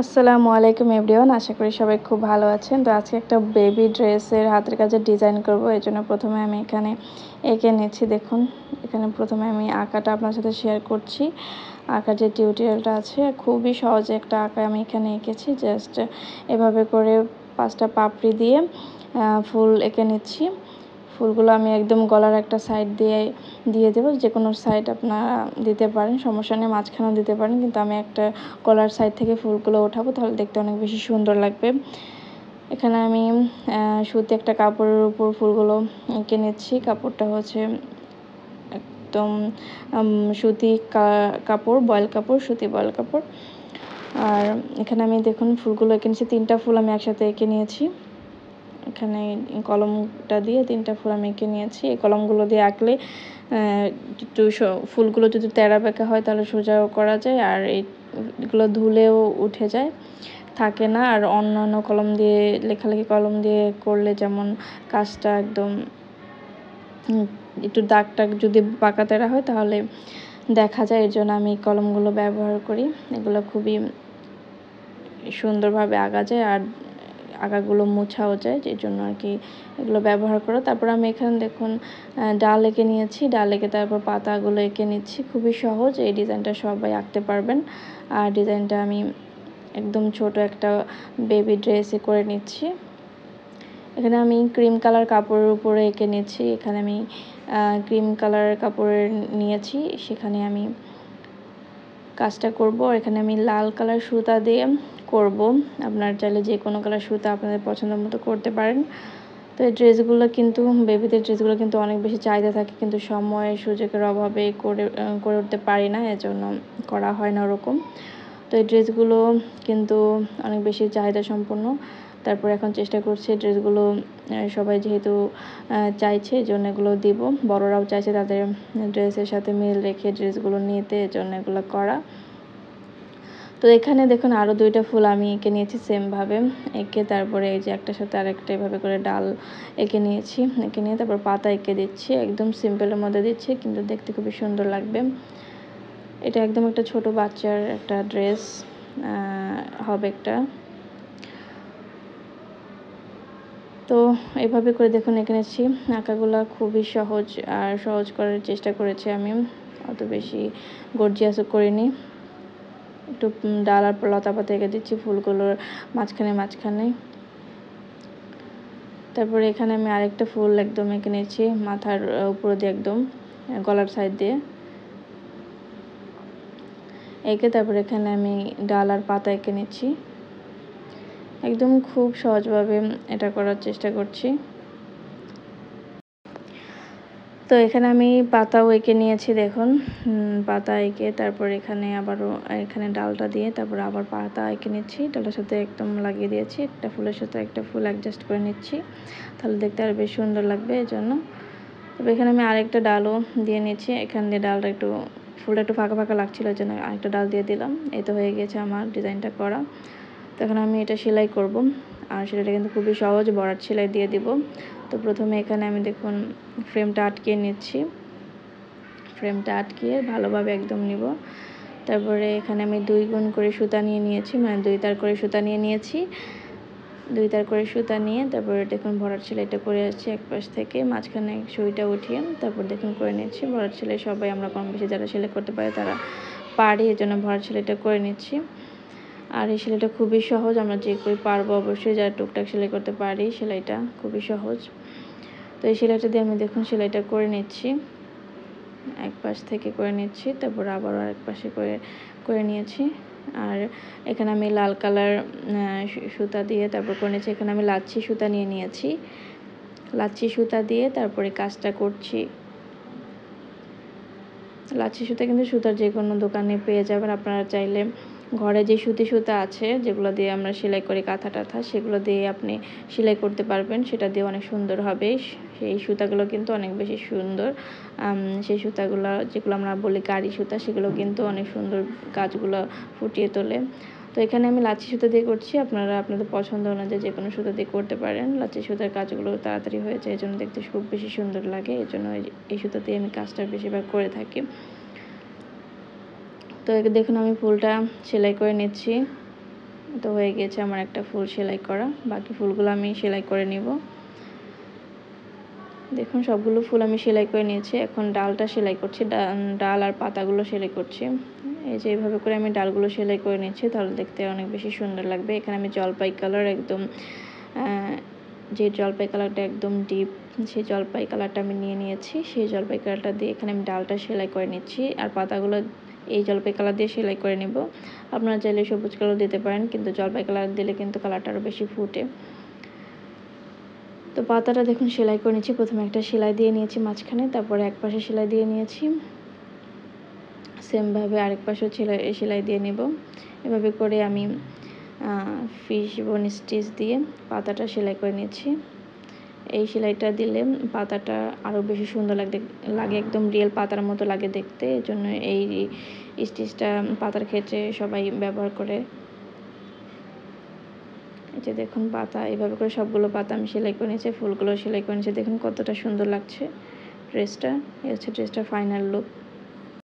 আসসালামু আলাইকুম এভরিওয়ান। আশা করি সবাই খুব ভালো আছেন। তো আজকে একটা বেবি ড্রেসের হাতের কাজের ডিজাইন করব। এজন্য প্রথমে আমি এখানে এঁকে নিচ্ছি। দেখুন, এখানে প্রথমে আমি আঁকাটা আপনার সাথে শেয়ার করছি। আঁকার যে টিউটোরিয়ালটা আছে, খুবই সহজে একটা আঁকা আমি এখানে এঁকেছি। জাস্ট এভাবে করে 5টা পাপড়ি দিয়ে ফুল এঁকে নিচ্ছি। ফুলগুলো আমি একদম গলার একটা সাইড দিয়ে দেবো। যে কোনো সাইড আপনারা দিতে পারেন, সমস্যা নেই, মাঝখানেও দিতে পারেন, কিন্তু আমি একটা গলার সাইড থেকে ফুলগুলো ওঠাবো, তাহলে দেখতে অনেক বেশি সুন্দর লাগবে। এখানে আমি সুতি একটা কাপড়ের উপর ফুলগুলো এঁকে নিচ্ছি। কাপড়টা হচ্ছে একদম সুতি কাপড়, বয়েল কাপড়, সুতি বয়েল কাপড়। আর এখানে আমি দেখুন ফুলগুলো এঁকে নিচ্ছি। 3টা ফুল আমি একসাথে এঁকে নিয়েছি। এখানে কলমটা দিয়ে 3টা ফুল আমি এঁকে নিয়েছি। এই কলমগুলো দিয়ে আঁকলে একটু ফুলগুলো যদি তেড়া বেঁকা হয় তাহলে সোজাও করা যায়, আর এগুলো ধুলেও উঠে যায়, থাকে না। আর অন্যান্য কলম দিয়ে, লেখালেখি কলম দিয়ে করলে যেমন কাজটা একদম একটু দাগ টাগ যদি বাঁকা তেড়া হয় তাহলে দেখা যায়। এর জন্য আমি এই কলমগুলো ব্যবহার করি। এগুলো খুবই সুন্দরভাবে আঁকা যায় আর আঁকাগুলো মোছাও যায়, যে জন্য আর কি এগুলো ব্যবহার করো। তারপর আমি এখানে দেখুন ডাল এঁকে নিয়েছি। ডাল এঁকে তারপর পাতাগুলো এঁকে নিচ্ছি। খুবই সহজ, এই ডিজাইনটা সবাই আঁকতে পারবেন। আর ডিজাইনটা আমি একদম ছোট একটা বেবি ড্রেসে করে নিচ্ছি। এখানে আমি ক্রিম কালার কাপড়ের উপরে এঁকে নিচ্ছি। এখানে আমি ক্রিম কালার কাপড়ের নিয়েছি, সেখানে আমি কাজটা করব। এখানে আমি লাল কালার সুতা দিয়ে করব। আপনার চাইলে যে কোনো কালার সুতা আপনাদের পছন্দ মতো করতে পারেন। তো এই ড্রেসগুলো কিন্তু, বেবিদের ড্রেসগুলো কিন্তু অনেক বেশি চাহিদা থাকে, কিন্তু সময় সুযোগের অভাবে করে উঠতে পারি না, এজন্য করা হয় না ওরকম। তো এই ড্রেসগুলো কিন্তু অনেক বেশি চাহিদা সম্পন্ন। তারপর এখন চেষ্টা করছি ড্রেসগুলো সবাই যেহেতু চাইছে, এই জন্য এগুলো দিব। বড়রাও চাইছে তাদের ড্রেসের সাথে মিল রেখে ড্রেসগুলো নিতে, এই জন্য এগুলো করা। তো এখানে দেখুন আরও 2টা ফুল আমি এঁকে নিয়েছি সেমভাবে। এঁকে তারপরে এই যে একটার সাথে আরেকটা এভাবে করে ডাল এঁকে নিয়েছি। এঁকে নিয়ে তারপর পাতা এঁকে দিচ্ছি। একদম সিম্পলের মধ্যে দিচ্ছি, কিন্তু দেখতে খুবই সুন্দর লাগবে। এটা একদম একটা ছোট বাচ্চার একটা ড্রেস হবে একটা। তো এভাবে করে দেখুন এঁকে নিচ্ছি। আঁকাগুলো খুবই সহজ, আর সহজ করার চেষ্টা করেছি আমি, অত বেশি গর্জিয়াসও করিনি। একটু ডাল আর লতা পাতা এঁকে দিচ্ছি ফুলগুলোর মাঝখানে। তারপরে এখানে আমি আরেকটা ফুল একদম এঁকে নিচ্ছি মাথার উপর দিয়ে, একদম গলার সাইড দিয়ে এঁকে তারপরে এখানে আমি ডাল আর পাতা এঁকে নিচ্ছি। একদম খুব সহজভাবে এটা করার চেষ্টা করছি। তো এখানে আমি পাতাও এঁকে নিয়েছি। দেখুন পাতা এঁকে তারপর এখানে আবারও এখানে ডালটা দিয়ে তারপর আবার পাতা এঁকে নিচ্ছি। ডালটার সাথে একদম লাগিয়ে দিয়েছি, একটা ফুলের সাথে একটা ফুল অ্যাডজাস্ট করে নিচ্ছি, তাহলে দেখতে আরও বেশ সুন্দর লাগবে এই জন্য। তবে এখানে আমি আরেকটা ডালও দিয়ে নিচ্ছি। এখান দিয়ে ডালটা একটু, ফুলটা একটু ফাঁকা ফাঁকা লাগছিল, এই জন্য আরেকটা ডাল দিয়ে দিলাম। এই তো হয়ে গেছে আমার ডিজাইনটা করা। তো এখন আমি এটা সেলাই করব, আর সেলাইটা কিন্তু খুবই সহজ, বর্ডার সেলাই দিয়ে দিব। তো প্রথমে এখানে আমি দেখুন ফ্রেমটা আটকিয়ে নিচ্ছি। ফ্রেমটা আটকিয়ে ভালোভাবে একদম নিব। তারপরে এখানে আমি 2 গুণ করে সুতা নিয়ে নিয়েছি, মানে 2 তার করে সুতা নিয়ে নিয়েছি। 2 তার করে সুতা নিয়ে তারপরে দেখুন ভরাট সেলাইটা করে আসছি এক পাশ থেকে, মাঝখানে সুইটা উঠিয়ে তারপর দেখুন করে নিচ্ছি। ভরাট সেলাই সবাই আমরা কম বেশি যারা সেলাই করতে পারে তারা পারি, এই জন্য ভরাট সেলাইটা করে নিচ্ছি। আর এই সেলাইটা খুবই সহজ, আমরা যে কেউ পারবো অবশ্যই, যারা টুকটাক সেলাই করতে পারি, সেলাইটা খুবই সহজ। তো এই সেলাইটা দিয়ে আমি দেখুন সেলাইটা করে নিচ্ছি, এক পাশ থেকে করে নিচ্ছি, তারপর আবার আরেক পাশে করে নিয়েছি। আর এখানে আমি লাল কালার সুতা দিয়ে তারপর করে নিয়েছি। এখানে আমি লাচ্ছি সুতা নিয়ে নিয়েছি, লাচ্ছি সুতা দিয়ে তারপরে কাজটা করছি। লাচ্ছি সুতা কিন্তু সুতার যে কোনো দোকানে পেয়ে যাবেন। আপনারা চাইলে ঘরে যে সুতি সুতা আছে, যেগুলো দিয়ে আমরা সেলাই করি কাঁথা টাথা, সেগুলো দিয়ে আপনি সেলাই করতে পারবেন, সেটা দিয়ে অনেক সুন্দর হবে। সেই সুতাগুলো কিন্তু অনেক বেশি সুন্দর। সেই সুতাগুলো যেগুলো আমরা বলি কারি সুতা, সেগুলো কিন্তু অনেক সুন্দর কাজগুলো ফুটিয়ে তোলে। তো এখানে আমি লাচ্ছি সুতা দিয়ে করছি, আপনারা আপনাদের পছন্দ অনুযায়ী যে কোনো সুতা দিয়ে করতে পারেন। লাচ্ছি সুতার কাজগুলো তাড়াতাড়ি হয়ে যায়, এই জন্য দেখতে খুব বেশি সুন্দর লাগে, এই জন্য এই সুতা দিয়ে আমি কাজটা বেশিরভাগ করে থাকি। তো দেখুন আমি ফুলটা সেলাই করে নিচ্ছি। তো হয়ে গেছে আমার একটা ফুল সেলাই করা। বাকি ফুলগুলো আমি সেলাই করে নিব। দেখুন সবগুলো ফুল আমি সেলাই করে নিয়েছি। এখন ডালটা সেলাই করছি। ডাল আর পাতাগুলো সেলাই করছি। এই যে এইভাবে করে আমি ডালগুলো সেলাই করে নিচ্ছি, তাহলে দেখতে অনেক বেশি সুন্দর লাগবে। এখানে আমি জলপাই কালার একদম যে জলপাই কালারটা একদম ডিপ, সেই জলপাই কালারটা আমি নিয়ে নিয়েছি। সেই জলপাই কালারটা দিয়ে এখানে আমি ডালটা সেলাই করে নিচ্ছি, আর পাতাগুলো এই জলপাই কালার দিয়ে সেলাই করে নেব। আপনারা চাইলে সবুজ কালার দিতে পারেন, কিন্তু জলপাই কালার দিলে কিন্তু কালারটা আরও বেশি ফুটে। তো পাতাটা দেখুন সেলাই করে নিচ্ছি। প্রথমে একটা সেলাই দিয়ে নিয়েছি মাঝখানে, তারপরে এক পাশে সেলাই দিয়ে নিয়েছি, সেমভাবে আরেক পাশেও সেলাই দিয়ে নেব। এভাবে করে আমি ফিশ বোন স্টিচ দিয়ে পাতাটা সেলাই করে নিয়েছি। এই সেলাইটা দিলে পাতাটা আরও বেশি সুন্দর লাগে, একদম রিয়েল পাতার মতো লাগে দেখতে। এই জন্য এই স্টিচটা পাতার ক্ষেত্রে সবাই ব্যবহার করে। এই যে দেখুন পাতা, এভাবে করে সবগুলো পাতা আমি সেলাই করে নিয়েছি, ফুলগুলো সেলাই করে নিয়েছি। দেখুন কতটা সুন্দর লাগছে ড্রেসটা। এই হচ্ছে ড্রেসটার ফাইনাল লুক।